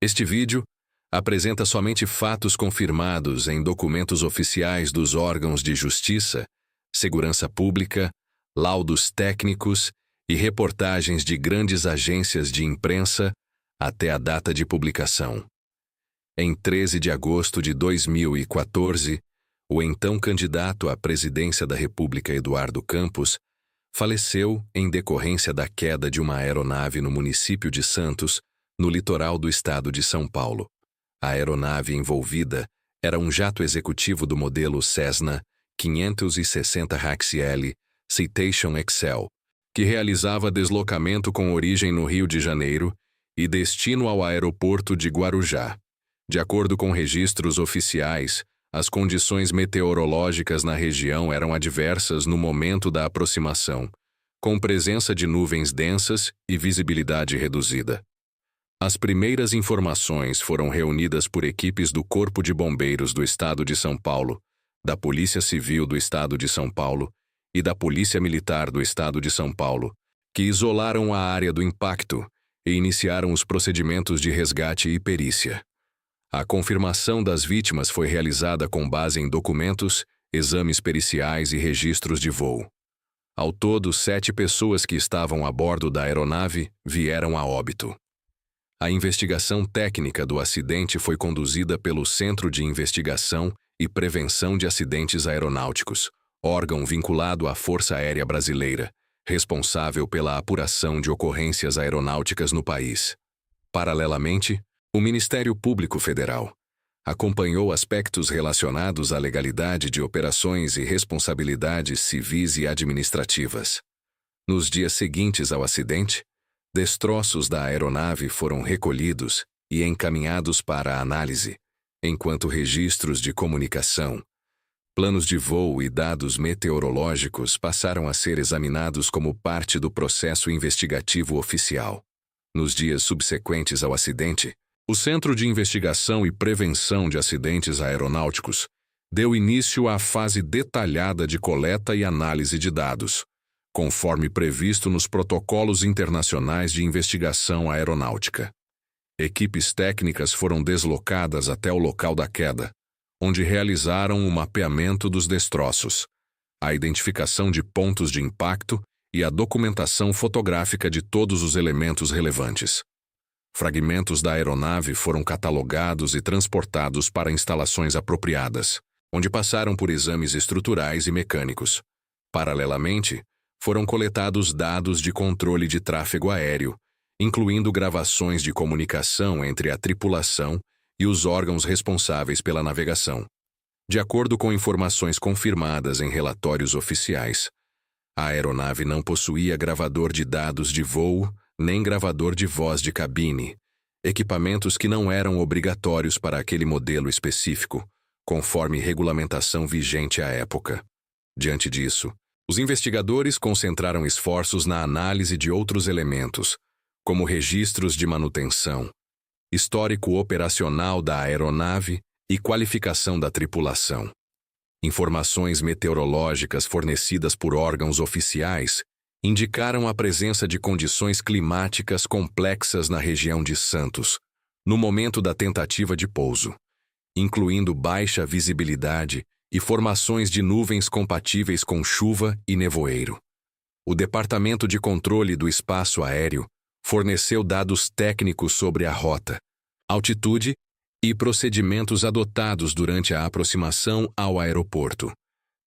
Este vídeo apresenta somente fatos confirmados em documentos oficiais dos órgãos de justiça, segurança pública, laudos técnicos e reportagens de grandes agências de imprensa até a data de publicação. Em 13 de agosto de 2014, o então candidato à presidência da República Eduardo Campos faleceu em decorrência da queda de uma aeronave no município de Santos, no litoral do estado de São Paulo. A aeronave envolvida era um jato executivo do modelo Cessna 560 HAX-L Citation Excel, que realizava deslocamento com origem no Rio de Janeiro e destino ao aeroporto de Guarujá. De acordo com registros oficiais, as condições meteorológicas na região eram adversas no momento da aproximação, com presença de nuvens densas e visibilidade reduzida. As primeiras informações foram reunidas por equipes do Corpo de Bombeiros do Estado de São Paulo, da Polícia Civil do Estado de São Paulo e da Polícia Militar do Estado de São Paulo, que isolaram a área do impacto e iniciaram os procedimentos de resgate e perícia. A confirmação das vítimas foi realizada com base em documentos, exames periciais e registros de voo. Ao todo, 7 pessoas que estavam a bordo da aeronave vieram a óbito. A investigação técnica do acidente foi conduzida pelo Centro de Investigação e Prevenção de Acidentes Aeronáuticos, órgão vinculado à Força Aérea Brasileira, responsável pela apuração de ocorrências aeronáuticas no país. Paralelamente, o Ministério Público Federal acompanhou aspectos relacionados à legalidade de operações e responsabilidades civis e administrativas. Nos dias seguintes ao acidente, destroços da aeronave foram recolhidos e encaminhados para análise, enquanto registros de comunicação, planos de voo e dados meteorológicos passaram a ser examinados como parte do processo investigativo oficial. Nos dias subsequentes ao acidente, o Centro de Investigação e Prevenção de Acidentes Aeronáuticos deu início à fase detalhada de coleta e análise de dados, conforme previsto nos protocolos internacionais de investigação aeronáutica. Equipes técnicas foram deslocadas até o local da queda, onde realizaram o mapeamento dos destroços, a identificação de pontos de impacto e a documentação fotográfica de todos os elementos relevantes. Fragmentos da aeronave foram catalogados e transportados para instalações apropriadas, onde passaram por exames estruturais e mecânicos. Paralelamente, foram coletados dados de controle de tráfego aéreo, incluindo gravações de comunicação entre a tripulação e os órgãos responsáveis pela navegação. De acordo com informações confirmadas em relatórios oficiais, a aeronave não possuía gravador de dados de voo nem gravador de voz de cabine, equipamentos que não eram obrigatórios para aquele modelo específico, conforme regulamentação vigente à época. Diante disso, os investigadores concentraram esforços na análise de outros elementos, como registros de manutenção, histórico operacional da aeronave e qualificação da tripulação. Informações meteorológicas fornecidas por órgãos oficiais indicaram a presença de condições climáticas complexas na região de Santos, no momento da tentativa de pouso, incluindo baixa visibilidade e formações de nuvens compatíveis com chuva e nevoeiro. O Departamento de Controle do Espaço Aéreo forneceu dados técnicos sobre a rota, altitude e procedimentos adotados durante a aproximação ao aeroporto.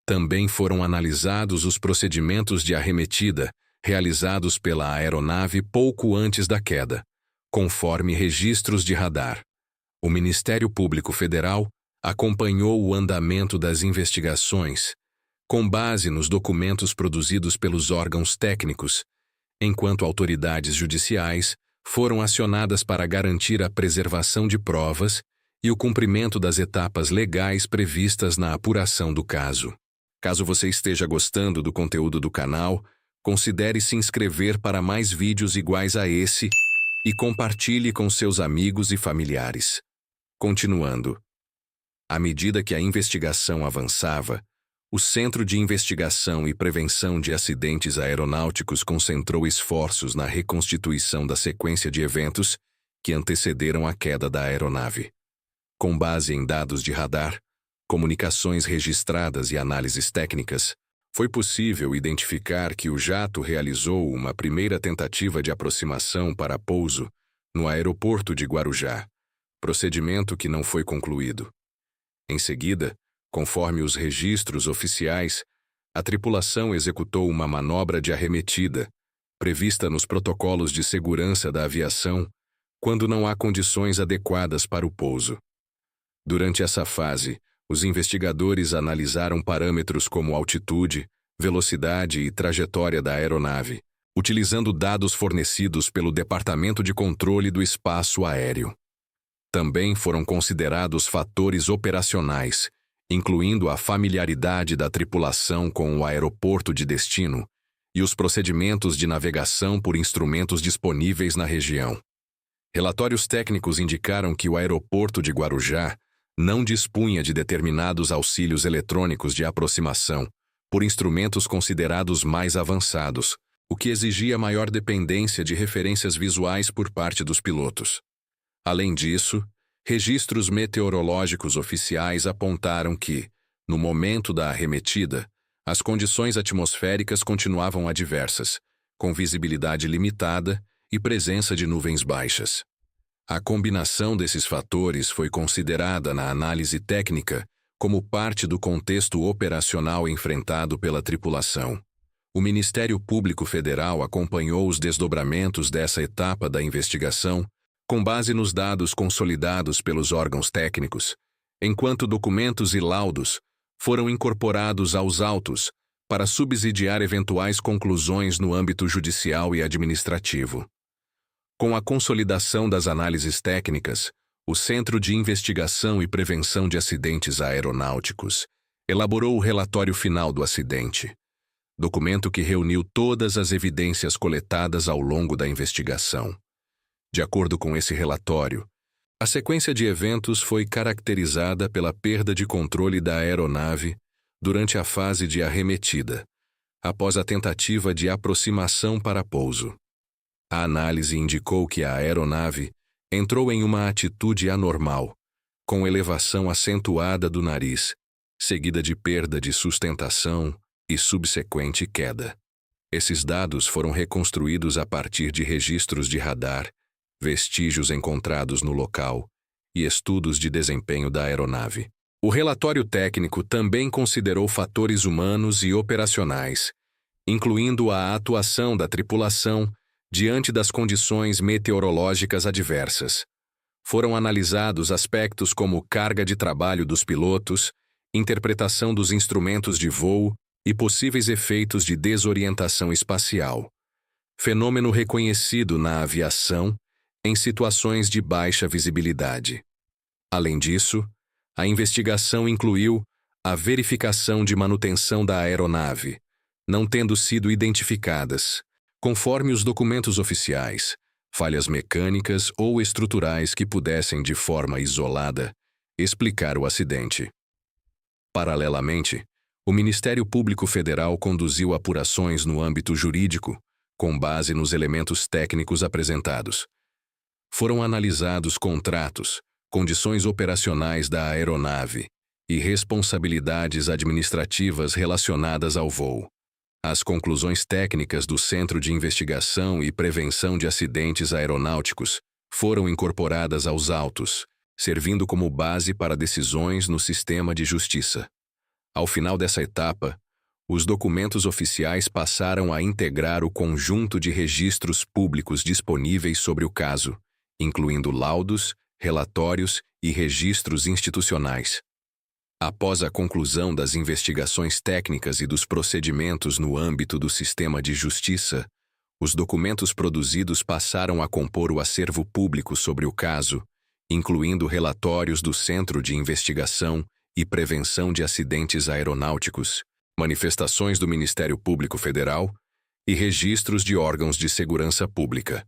Também foram analisados os procedimentos de arremetida realizados pela aeronave pouco antes da queda, conforme registros de radar. O Ministério Público Federal acompanhou o andamento das investigações, com base nos documentos produzidos pelos órgãos técnicos, enquanto autoridades judiciais foram acionadas para garantir a preservação de provas e o cumprimento das etapas legais previstas na apuração do caso. Caso você esteja gostando do conteúdo do canal, considere se inscrever para mais vídeos iguais a esse e compartilhe com seus amigos e familiares. Continuando. À medida que a investigação avançava, o Centro de Investigação e Prevenção de Acidentes Aeronáuticos concentrou esforços na reconstituição da sequência de eventos que antecederam a queda da aeronave. Com base em dados de radar, comunicações registradas e análises técnicas, foi possível identificar que o jato realizou uma primeira tentativa de aproximação para pouso no aeroporto de Guarujá, procedimento que não foi concluído. Em seguida, conforme os registros oficiais, a tripulação executou uma manobra de arremetida, prevista nos protocolos de segurança da aviação, quando não há condições adequadas para o pouso. Durante essa fase, os investigadores analisaram parâmetros como altitude, velocidade e trajetória da aeronave, utilizando dados fornecidos pelo Departamento de Controle do Espaço Aéreo. Também foram considerados fatores operacionais, incluindo a familiaridade da tripulação com o aeroporto de destino e os procedimentos de navegação por instrumentos disponíveis na região. Relatórios técnicos indicaram que o aeroporto de Guarujá não dispunha de determinados auxílios eletrônicos de aproximação por instrumentos considerados mais avançados, o que exigia maior dependência de referências visuais por parte dos pilotos. Além disso, registros meteorológicos oficiais apontaram que, no momento da arremetida, as condições atmosféricas continuavam adversas, com visibilidade limitada e presença de nuvens baixas. A combinação desses fatores foi considerada na análise técnica como parte do contexto operacional enfrentado pela tripulação. O Ministério Público Federal acompanhou os desdobramentos dessa etapa da investigação com base nos dados consolidados pelos órgãos técnicos, enquanto documentos e laudos foram incorporados aos autos para subsidiar eventuais conclusões no âmbito judicial e administrativo. Com a consolidação das análises técnicas, o Centro de Investigação e Prevenção de Acidentes Aeronáuticos elaborou o relatório final do acidente, documento que reuniu todas as evidências coletadas ao longo da investigação. De acordo com esse relatório, a sequência de eventos foi caracterizada pela perda de controle da aeronave durante a fase de arremetida, após a tentativa de aproximação para pouso. A análise indicou que a aeronave entrou em uma atitude anormal, com elevação acentuada do nariz, seguida de perda de sustentação e subsequente queda. Esses dados foram reconstruídos a partir de registros de radar, vestígios encontrados no local e estudos de desempenho da aeronave. O relatório técnico também considerou fatores humanos e operacionais, incluindo a atuação da tripulação diante das condições meteorológicas adversas. Foram analisados aspectos como carga de trabalho dos pilotos, interpretação dos instrumentos de voo e possíveis efeitos de desorientação espacial, fenômeno reconhecido na aviação em situações de baixa visibilidade. Além disso, a investigação incluiu a verificação de manutenção da aeronave, não tendo sido identificadas, conforme os documentos oficiais, falhas mecânicas ou estruturais que pudessem, de forma isolada, explicar o acidente. Paralelamente, o Ministério Público Federal conduziu apurações no âmbito jurídico, com base nos elementos técnicos apresentados. Foram analisados contratos, condições operacionais da aeronave e responsabilidades administrativas relacionadas ao voo. As conclusões técnicas do Centro de Investigação e Prevenção de Acidentes Aeronáuticos foram incorporadas aos autos, servindo como base para decisões no sistema de justiça. Ao final dessa etapa, os documentos oficiais passaram a integrar o conjunto de registros públicos disponíveis sobre o caso, incluindo laudos, relatórios e registros institucionais. Após a conclusão das investigações técnicas e dos procedimentos no âmbito do sistema de justiça, os documentos produzidos passaram a compor o acervo público sobre o caso, incluindo relatórios do Centro de Investigação e Prevenção de Acidentes Aeronáuticos, manifestações do Ministério Público Federal e registros de órgãos de segurança pública.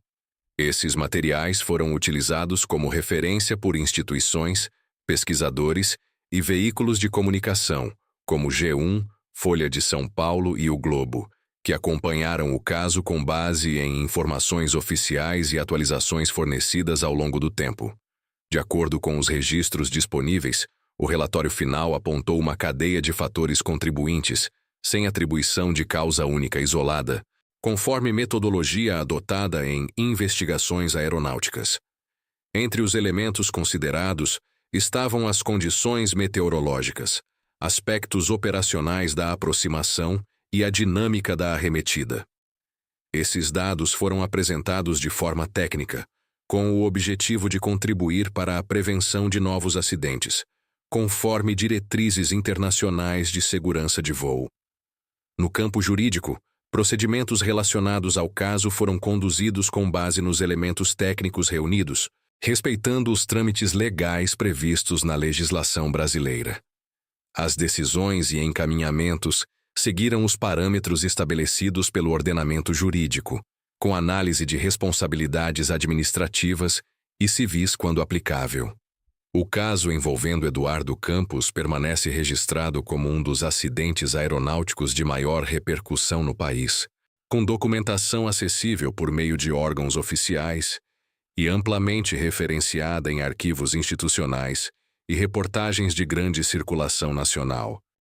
Esses materiais foram utilizados como referência por instituições, pesquisadores e veículos de comunicação, como G1, Folha de São Paulo e O Globo, que acompanharam o caso com base em informações oficiais e atualizações fornecidas ao longo do tempo. De acordo com os registros disponíveis, o relatório final apontou uma cadeia de fatores contribuintes, sem atribuição de causa única isolada, conforme metodologia adotada em investigações aeronáuticas. Entre os elementos considerados estavam as condições meteorológicas, aspectos operacionais da aproximação e a dinâmica da arremetida. Esses dados foram apresentados de forma técnica, com o objetivo de contribuir para a prevenção de novos acidentes, conforme diretrizes internacionais de segurança de voo. No campo jurídico, procedimentos relacionados ao caso foram conduzidos com base nos elementos técnicos reunidos, respeitando os trâmites legais previstos na legislação brasileira. As decisões e encaminhamentos seguiram os parâmetros estabelecidos pelo ordenamento jurídico, com análise de responsabilidades administrativas e civis quando aplicável. O caso envolvendo Eduardo Campos permanece registrado como um dos acidentes aeronáuticos de maior repercussão no país, com documentação acessível por meio de órgãos oficiais e amplamente referenciada em arquivos institucionais e reportagens de grande circulação nacional.